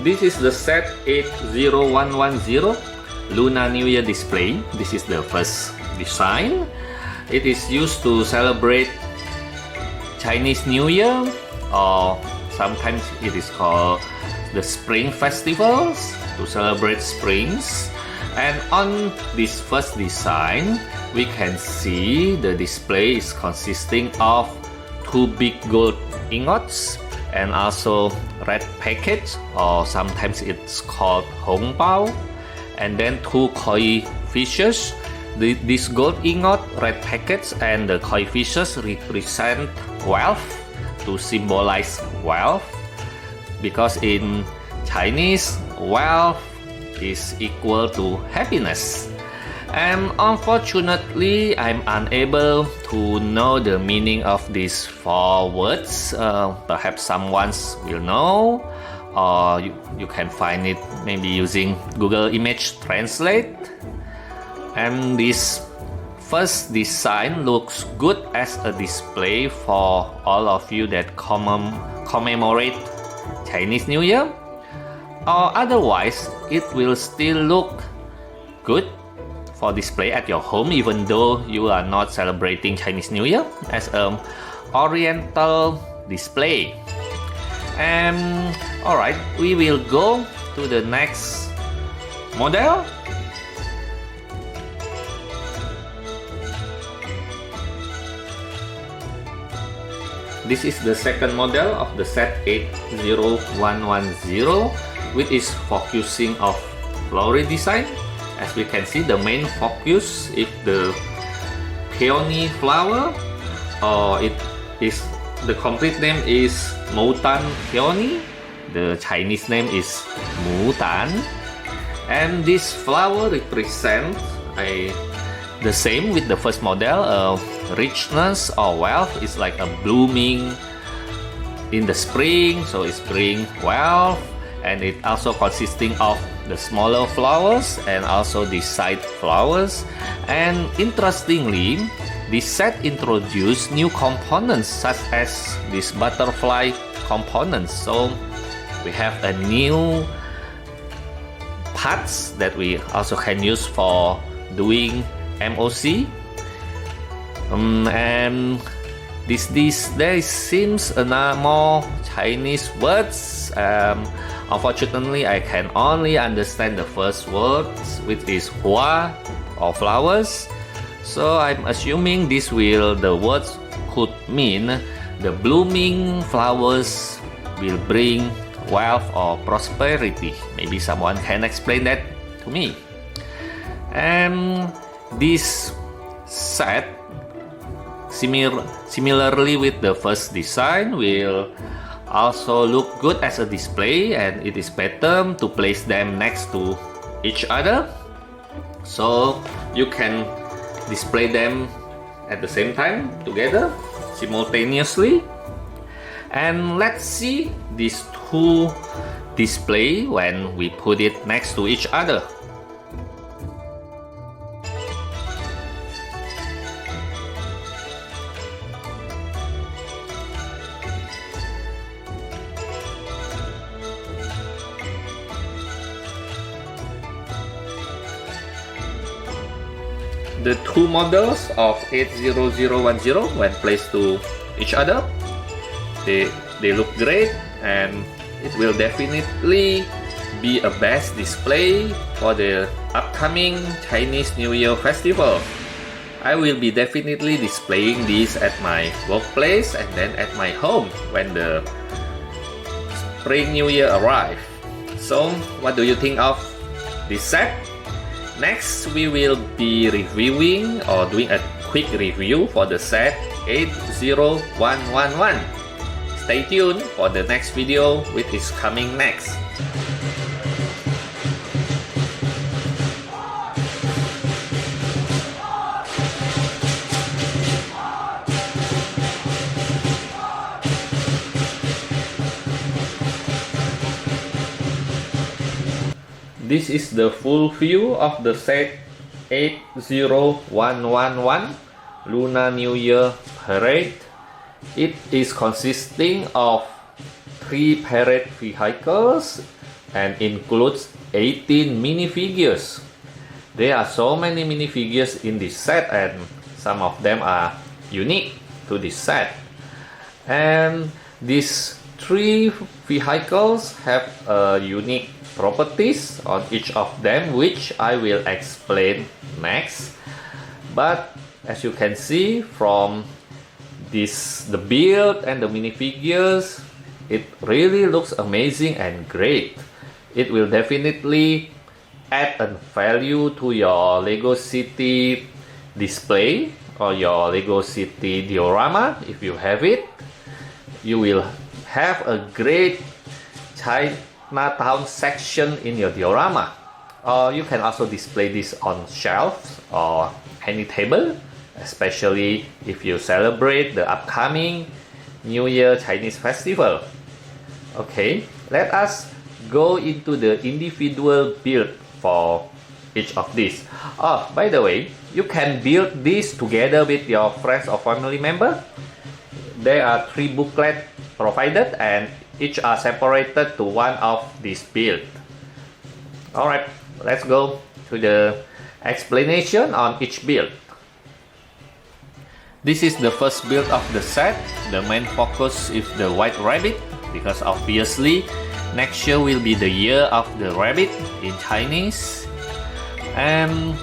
This is the set 80110 Lunar New Year display. This is the first design. It is used to celebrate Chinese New Year, or sometimes it is called the Spring Festivals, to celebrate springs. And on this first design, we can see the display is consisting of two big gold ingots and also red packets, or sometimes it's called hongbao, and then two koi fishes. These gold ingot, red packets, and the koi fishes represent wealth, to symbolize wealth, because in Chinese, wealth is equal to happiness. And unfortunately, I'm unable to know the meaning of these four words. Perhaps someone will know, or you can find it maybe using Google Image Translate. And this first design looks good as a display for all of you that commemorate Chinese New Year, or otherwise it will still look good for display at your home, even though you are not celebrating Chinese New Year, as an oriental display. And alright, we will go to the next model. This is the second model of the set 80110, which is focusing of floral design. As we can see, the main focus is the peony flower, or it is, the complete name is Mutan peony. The Chinese name is Mutan, and this flower represents the same with the first model. Richness or wealth is like a blooming in the spring, so it's bring wealth. And it also consisting of the smaller flowers and also the side flowers. And interestingly, this set introduced new components such as this butterfly components. So we have a new parts that we also can use for doing MOC. And there seems more Chinese words. Unfortunately, I can only understand the first words, which is hua, or flowers. So I'm assuming the words could mean the blooming flowers will bring wealth or prosperity. Maybe someone can explain that to me. And this set, similarly with the first design, will also look good as a display, and it is better to place them next to each other, so you can display them at the same time together simultaneously. And let's see these two display when we put it next to each other. The two models of 80010, when placed to each other, they look great, and it will definitely be a best display for the upcoming Chinese New Year festival. I will be definitely displaying these at my workplace and then at my home when the Spring New Year arrives. So what do you think of this set? Next, we will be reviewing or doing a quick review for the set 80111. Stay tuned for the next video, which is coming next. This is the full view of the set 80111 Lunar New Year Parade. It is consisting of 3 parade vehicles, and includes 18 minifigures. There are so many minifigures in this set, and some of them are unique to this set. And these 3 vehicles have unique properties on each of them, which I will explain next. But as you can see from the build and the minifigures, it really looks amazing and great. It will definitely add a value to your Lego City display or your Lego City diorama. If you have it, you will have a great Chinatown section in your diorama. Or you can also display this on shelves or any table, especially if you celebrate the upcoming New Year Chinese festival. Okay, let us go into the individual build for each of these. Oh, by the way, you can build this together with your friends or family member. There are 3 booklets provided, and each are separated to one of these builds. Alright, let's go to the explanation on each build. This is the first build of the set. The main focus is the white rabbit, because obviously next year will be the year of the rabbit in Chinese. And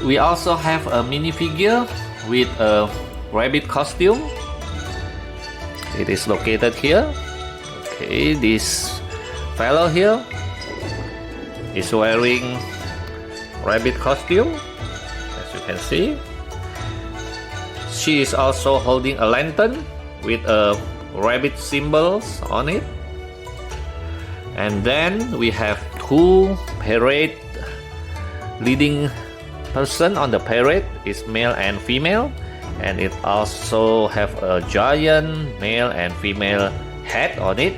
we also have a minifigure with a rabbit costume. It is located here. Okay, this fellow here is wearing rabbit costume, as you can see. She is also holding a lantern with a rabbit symbols on it. And then we have 2 parade leading person on the parade, is male and female, and it also have a giant male and female head on it.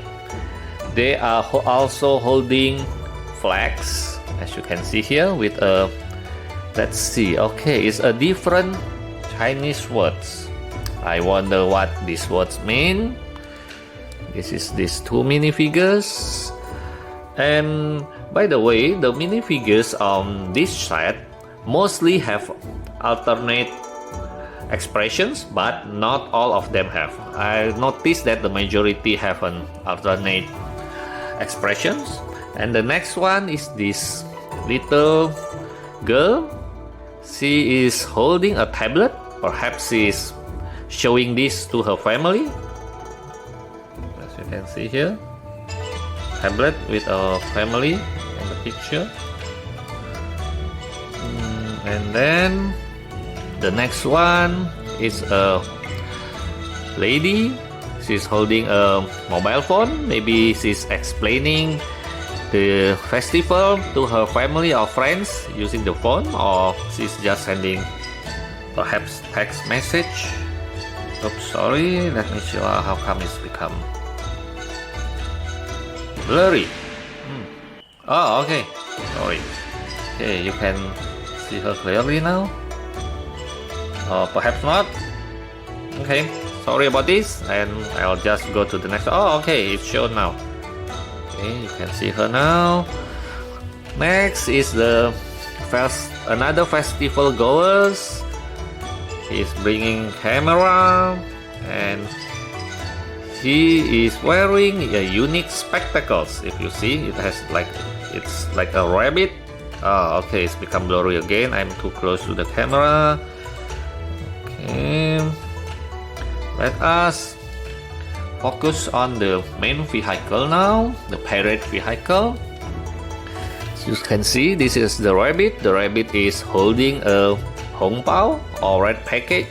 They are also holding flags, as you can see here, with a, let's see, okay, it's a different Chinese words. I wonder what these words mean. This is these 2 minifigures. And by the way, the minifigures on this set mostly have alternate expressions, but not all of them have. I noticed that the majority have an alternate expressions. And the next one is this little girl. She is holding a tablet. Perhaps she is showing this to her family. As you can see here, tablet with a family in the picture. And then the next one is a lady. She's holding a mobile phone. Maybe she's explaining the festival to her family or friends using the phone, or she's just sending perhaps text message. Oops, sorry, let me show how come it's become blurry. Oh, okay, sorry. Okay, you can see her clearly now, or perhaps not. Okay, sorry about this, and I'll just go to the next. Oh, okay, it's shown now. Okay, you can see her now. Next is the another festival goers. He's bringing camera, and he is wearing a unique spectacles. If you see, it has it's like a rabbit. Oh, okay, it's become blurry again. I'm too close to the camera. Okay, let us focus on the main vehicle now, the parade vehicle. As you can see, this is the rabbit. The rabbit is holding a Hong Pao or red packet.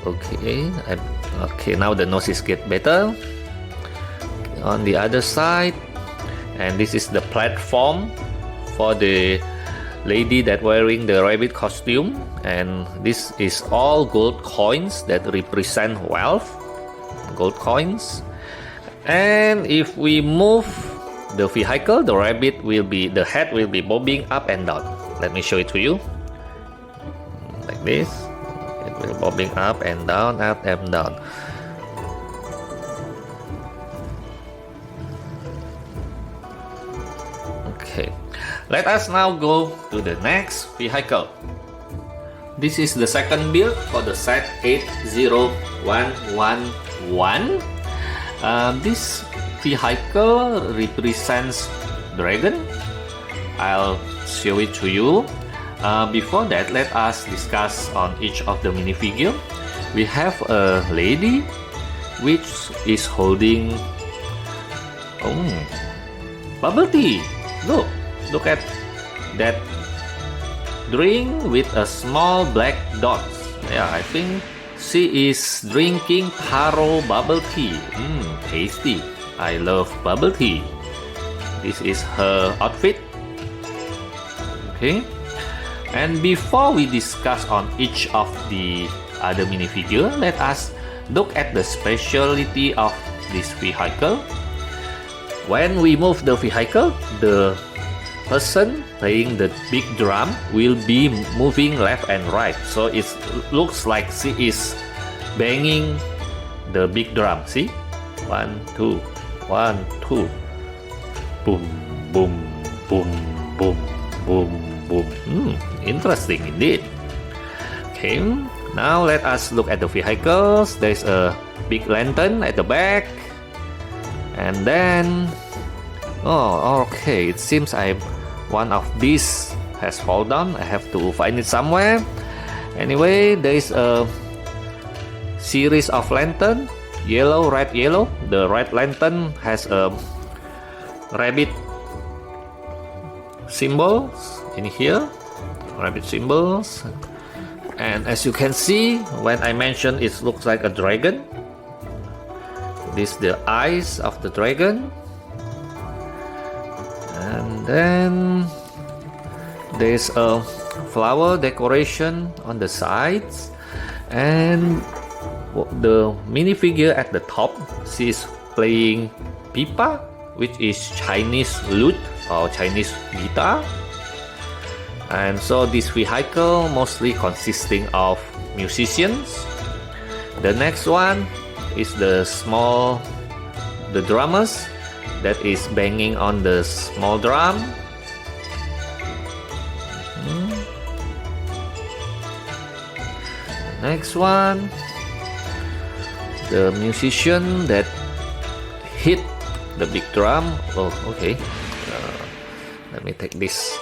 Okay, okay, now the noses get better. On the other side, and this is the platform for the lady that wearing the rabbit costume, and this is all gold coins that represent wealth, gold coins. And if we move the vehicle, the head will be bobbing up and down. Let me show it to you. Like this, it will bobbing up and down, up and down. Let us now go to the next vehicle. This is the second build for the set 80111. This vehicle represents dragon. I'll show it to you. Before that, let us discuss on each of the minifigure. We have a lady which is holding bubble tea. Look at that drink with a small black dot. Yeah, I think she is drinking taro bubble tea. Tasty. I love bubble tea. This is her outfit. Okay. And before we discuss on each of the other minifigure, let us look at the specialty of this vehicle. When we move the vehicle, the person playing the big drum will be moving left and right. So it looks like she is banging the big drum. See? 1, 2, 1, 2. Boom, boom, boom, boom, boom, boom. Interesting indeed. Okay, now let us look at the vehicles. There's a big lantern at the back. And then, okay, it seems one of these has fallen down. I have to find it somewhere. Anyway, there is a series of lantern, yellow, red, yellow. The red lantern has a rabbit symbols in here, rabbit symbols. And as you can see, when I mentioned it looks like a dragon. This is the eyes of the dragon. And then there's a flower decoration on the sides, and the minifigure at the top, she's playing pipa, which is Chinese lute or Chinese guitar. And so this vehicle mostly consisting of musicians. The next one is the drummers that is banging on the small drum. Next one, the musician that hit the big drum. Okay. Let me take this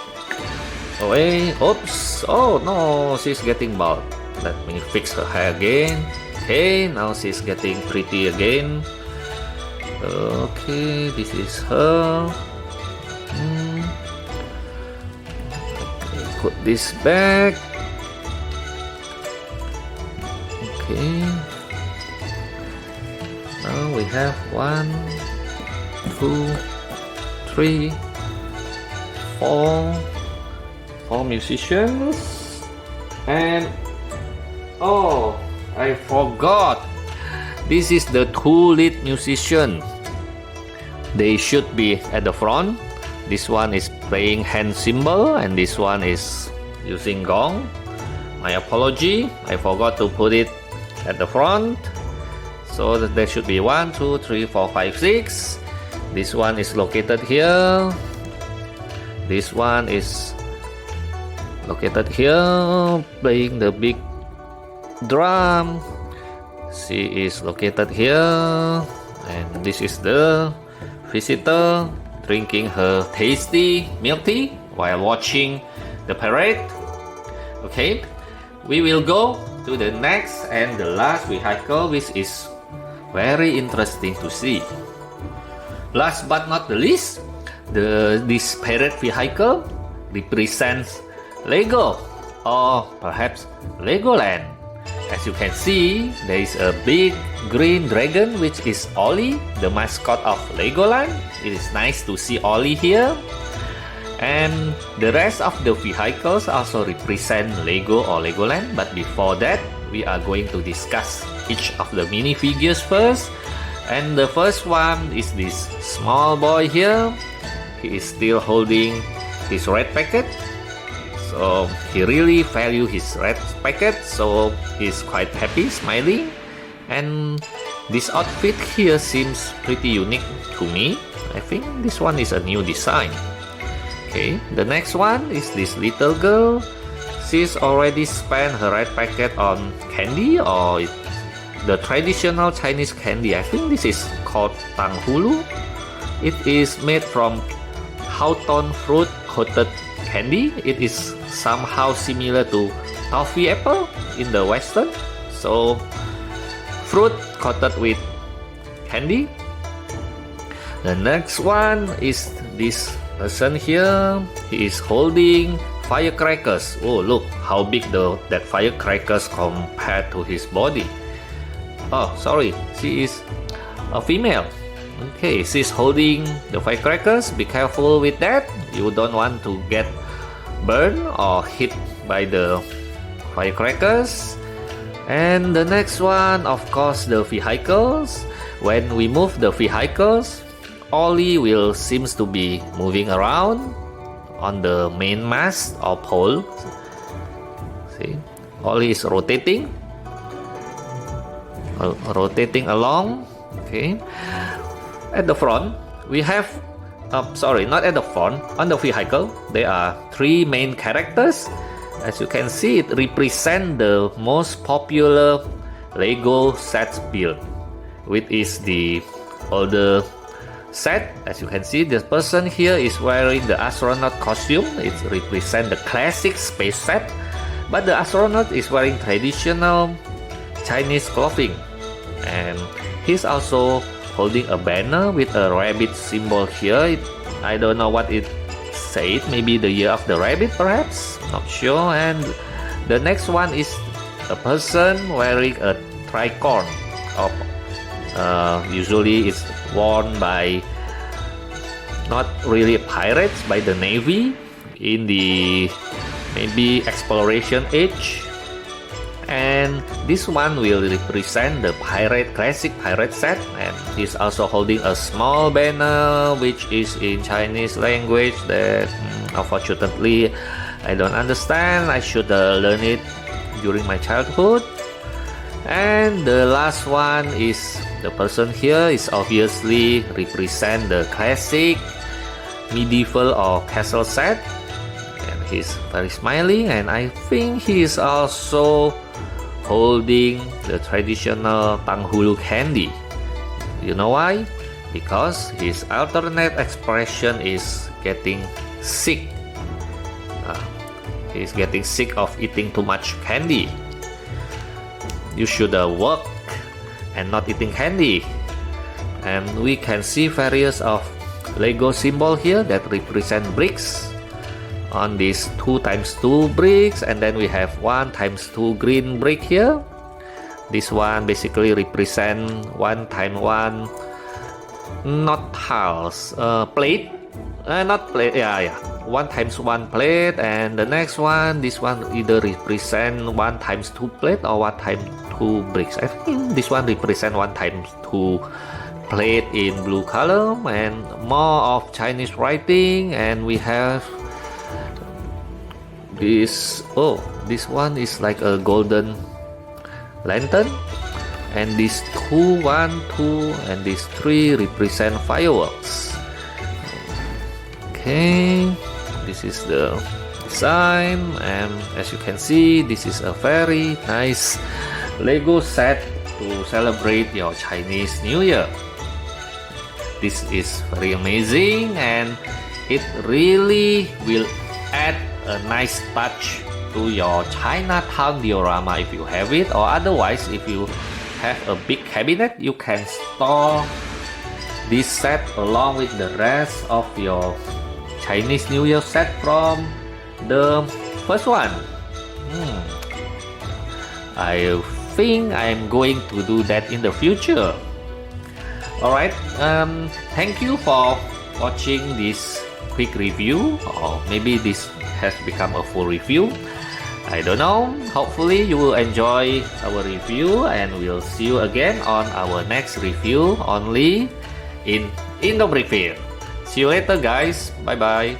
away. Oops. Oh no, she's getting bald. Let me fix her hair again. Okay, now she's getting pretty again. Okay, this is her. Put this back. Okay. Now we have 1, 2, 3, 4 musicians. And I forgot. This is the 2 lead musicians. They should be at the front. This one is playing hand cymbal and this one is using gong. My apology, I forgot to put it at the front. So there should be 1, 2, 3, 4, 5, 6. This one is located here. This one is located here, playing the big drum. She is located here, and this is the visitor drinking her tasty milk tea while watching the parade. Okay, we will go to the next and the last vehicle, which is very interesting to see. Last but not the least, this parade vehicle represents Lego, or perhaps Legoland. As you can see, there is a big green dragon, which is Ollie, the mascot of Legoland. It is nice to see Ollie here. And the rest of the vehicles also represent Lego or Legoland. But before that, we are going to discuss each of the minifigures first. And the first one is this small boy here. He is still holding his red packet. So he really values his red packet, so he's quite happy, smiling. And this outfit here seems pretty unique to me. I think this one is a new design. Okay, the next one is this little girl. She's already spent her red packet on candy, or the traditional Chinese candy. I think this is called tanghulu. It is made from hawthorn fruit coated candy. It is somehow similar to toffee apple in the Western. So fruit coated with candy. The next one is this person here. He is holding firecrackers. Oh, look how big that firecrackers compared to his body. Oh, sorry, she is a female. Okay, she's holding the firecrackers. Be careful with that. You don't want to get burned or hit by the firecrackers. And the next one, of course, the vehicles. When we move the vehicles, Ollie will seems to be moving around on the main mast or pole. See, Ollie is rotating along. Okay, at the front we have sorry, not at the front, on the vehicle there are three main characters. As you can see, it represents the most popular Lego sets build, which is the older set. As you can see, this person here is wearing the astronaut costume. It represents the classic space set, but the astronaut is wearing traditional Chinese clothing, and he's also holding a banner with a rabbit symbol here. I don't know what it said, maybe the year of the rabbit perhaps, not sure. And the next one is a person wearing a tricorn of usually it's worn by not really pirates, by the navy in the maybe exploration age. And this one will represent the classic pirate set, and he's also holding a small banner which is in Chinese language that unfortunately I don't understand. I should learn it during my childhood. And the last one is the person here is obviously represent the classic medieval or castle set, and he's very smiling, and I think he is also holding the traditional tanghulu candy. You know why? Because his alternate expression is getting sick. He's getting sick of eating too much candy. You should work and not eating candy. And we can see various of Lego symbol here that represent bricks on these 2x2 bricks, and then we have 1x2 green brick here. This one basically represent 1x1 not tiles, plate, not plate, yeah, 1x1 plate. And the next one, this one either represent 1x2 plate or 1x2 bricks. I think this one represent 1x2 plate in blue color, and more of Chinese writing. And we have this, oh, this one is like a golden lantern, and these 2, 1, 2, and these 3 represent fireworks. Okay, this is the design, and as you can see, this is a very nice Lego set to celebrate your Chinese New Year. This is very amazing, and it really will add a nice touch to your Chinatown diorama if you have it, or otherwise if you have a big cabinet, you can store this set along with the rest of your Chinese New Year set from the first one. I think I'm going to do that in the future. Alright, thank you for watching this quick review, or maybe this has become a full review. I don't know. Hopefully you will enjoy our review, and we'll see you again on our next review only in Indobrickville. See you later guys. Bye bye.